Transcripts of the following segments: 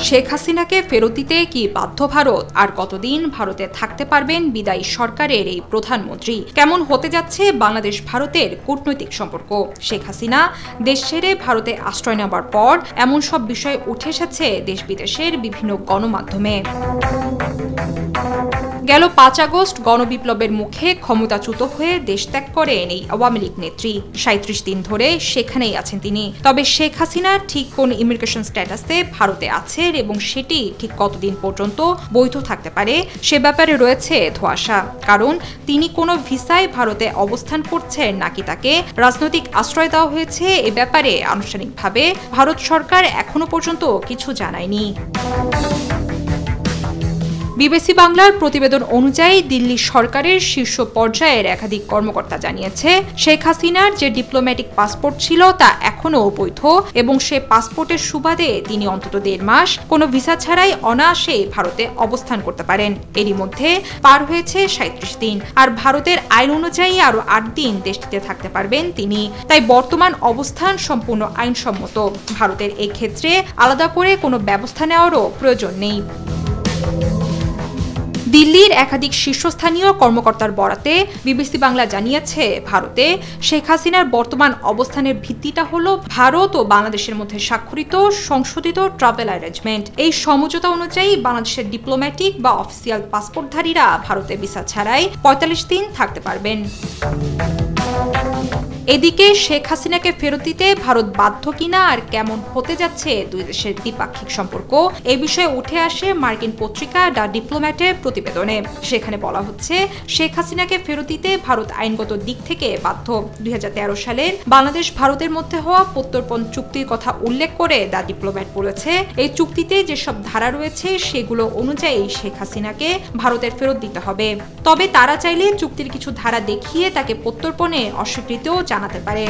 শেখ হাসিনাকে ফেরত দিতে কি বাধ্য ভারত? আর কতদিন ভারতে থাকতে পারবেন বিদায়ী সরকারের এই প্রধানমন্ত্রী? কেমন হতে যাচ্ছে বাংলাদেশ ভারতের কূটনৈতিক সম্পর্ক? শেখ হাসিনা দেশ ছেড়ে ভারতে আশ্রয় নেওয়ার পর এমন সব বিষয় উঠে এসেছে দেশ বিদেশের বিভিন্ন গণমাধ্যমে। গেল ৫ আগস্ট গণবিপ্লবের মুখে ক্ষমতাচ্যুত হয়ে দেশ ত্যাগ করেন এই আওয়ামী লীগ নেত্রী। ৩৭ দিন ধরে সেখানেই আছেন তিনি। তবে শেখ হাসিনা ঠিক কোন ইমিগ্রেশন স্ট্যাটাসে ভারতে আছেন এবং সেটি ঠিক কতদিন পর্যন্ত বৈধ থাকতে পারে সে ব্যাপারে রয়েছে ধোঁয়াশা। কারণ তিনি কোনো ভিসায় ভারতে অবস্থান করছেন নাকি তাকে রাজনৈতিক আশ্রয় দেওয়া হয়েছে এ ব্যাপারে আনুষ্ঠানিকভাবে ভারত সরকার এখনো পর্যন্ত কিছু জানায়নি। বিবিসি বাংলার প্রতিবেদন অনুযায়ী দিল্লি সরকারের শীর্ষ পর্যায়ের একাধিক কর্মকর্তা জানিয়েছে, শেখ হাসিনার যে ডিপ্লোম্যাটিক পাসপোর্ট ছিল তা এখনও বৈধ এবং সে পাসপোর্টের সুবাদে তিনি অন্তত ১.৫ মাস কোনো ভিসা ছাড়াই অনায়াসে ভারতে অবস্থান করতে পারেন। এরই মধ্যে পার হয়েছে ৩৭ দিন, আর ভারতের আইন অনুযায়ী আরও ৮ দিন দেশটিতে থাকতে পারবেন তিনি। তাই বর্তমান অবস্থান সম্পূর্ণ আইনসম্মত। ভারতের এই ক্ষেত্রে আলাদা করে কোনো ব্যবস্থা নেওয়ারও প্রয়োজন নেই। দিল্লির একাধিক শীর্ষস্থানীয় কর্মকর্তার বরাতে বিবিসি বাংলা জানিয়েছে, ভারতে শেখ হাসিনার বর্তমান অবস্থানের ভিত্তিটা হলো ভারত ও বাংলাদেশের মধ্যে স্বাক্ষরিত সংশোধিত ট্রাভেল অ্যারেঞ্জমেন্ট। এই সমঝোতা অনুযায়ী বাংলাদেশের ডিপ্লোম্যাটিক বা অফিসিয়াল পাসপোর্টধারীরা ভারতে ভিসা ছাড়াই ৪৫ দিন থাকতে পারবেন। এদিকে শেখ হাসিনাকে ফেরত দিতে ভারত বাধ্য কিনা আর কেমন হতে যাচ্ছে দুই দেশের দ্বিপাক্ষিক সম্পর্ক এ বিষয়ে উঠে আসে মার্কিন পত্রিকা দ্য ডিপ্লোম্যাটের প্রতিবেদনে। সেখানে বলা হচ্ছে, শেখ হাসিনাকে ফেরত দিতে ভারত আইনগত দিক থেকে বাধ্য। ২০১৩ সালের বাংলাদেশ ভারতের মধ্যে হওয়া প্রত্যর্পণ চুক্তির কথা উল্লেখ করে দ্য ডিপ্লোম্যাট বলেছে, এই চুক্তিতে যেসব ধারা রয়েছে সেগুলো অনুযায়ী শেখ হাসিনাকে ভারতের ফেরত দিতে হবে। তবে তারা চাইলে চুক্তির কিছু ধারা দেখিয়ে তাকে প্রত্যর্পণে অস্বীকৃতিও জানাতে পারে।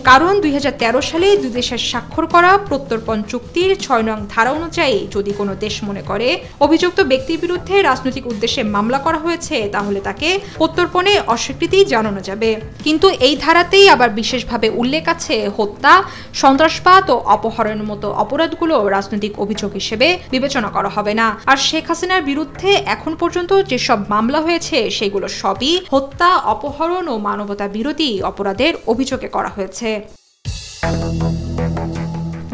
কারণ ২০১৩ সালে দুই দেশের স্বাক্ষর করা প্রত্যর্পণ চুক্তির ৬ নং ধারা অনুযায়ী যদি কোনো দেশ মনে করে অভিযুক্ত ব্যক্তির বিরুদ্ধে রাজনৈতিক উদ্দেশ্যে মামলা করা হয়েছে তাহলে তাকে প্রত্যর্পণে অস্বীকৃতি জানানো যাবে। কিন্তু এই ধারাতেই আবার বিশেষভাবে উল্লেখ আছে, হত্যা, সন্ত্রাসবাদ ও অপহরণের মতো অপরাধগুলো রাজনৈতিক অভিযোগ হিসেবে বিবেচনা করা হবে না। আর শেখ হাসিনার বিরুদ্ধে এখন পর্যন্ত যেসব মামলা হয়েছে সেগুলো সবই হত্যা, অপহরণ ও মানবতা বিরোধী অপরাধের অভিযোগে করা হয়েছে।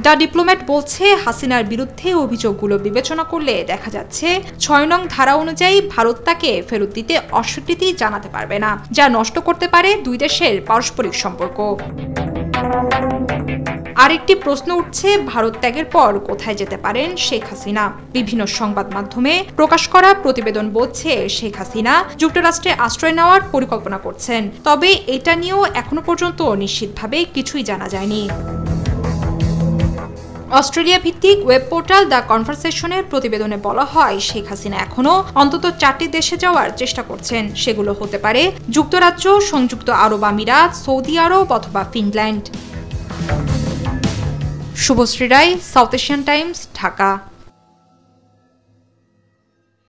দ্য ডিপ্লোম্যাট বলছে, হাসিনার বিরুদ্ধে অভিযোগগুলো বিবেচনা করলে দেখা যাচ্ছে ৬ নং ধারা অনুযায়ী ভারত তাকে ফেরত দিতে অস্বীকৃতি জানাতে পারবে না, যা নষ্ট করতে পারে দুই দেশের পারস্পরিক সম্পর্ক। আরেকটি প্রশ্ন উঠছে, ভারত ত্যাগের পর কোথায় যেতে পারেন শেখ হাসিনা? বিভিন্ন সংবাদ মাধ্যমে প্রকাশ করা প্রতিবেদন বলছে, শেখ হাসিনা যুক্তরাষ্ট্রে আশ্রয় নেওয়ার পরিকল্পনা করছেন। তবে এটা নিয়েও এখনো পর্যন্ত নিশ্চিতভাবে কিছুই জানা যায়নি। অস্ট্রেলিয়া ভিত্তিক ওয়েব পোর্টাল দ্য কনভারসেশনের প্রতিবেদনে বলা হয়, শেখ হাসিনা এখনো অন্তত 4টি দেশে যাওয়ার চেষ্টা করছেন। সেগুলো হতে পারে যুক্তরাজ্য, সংযুক্ত আরব আমিরাত, সৌদি আরব অথবা ফিনল্যান্ড। শুভশ্রী রায়, সাউথ এশিয়ান টাইমস, ঢাকা।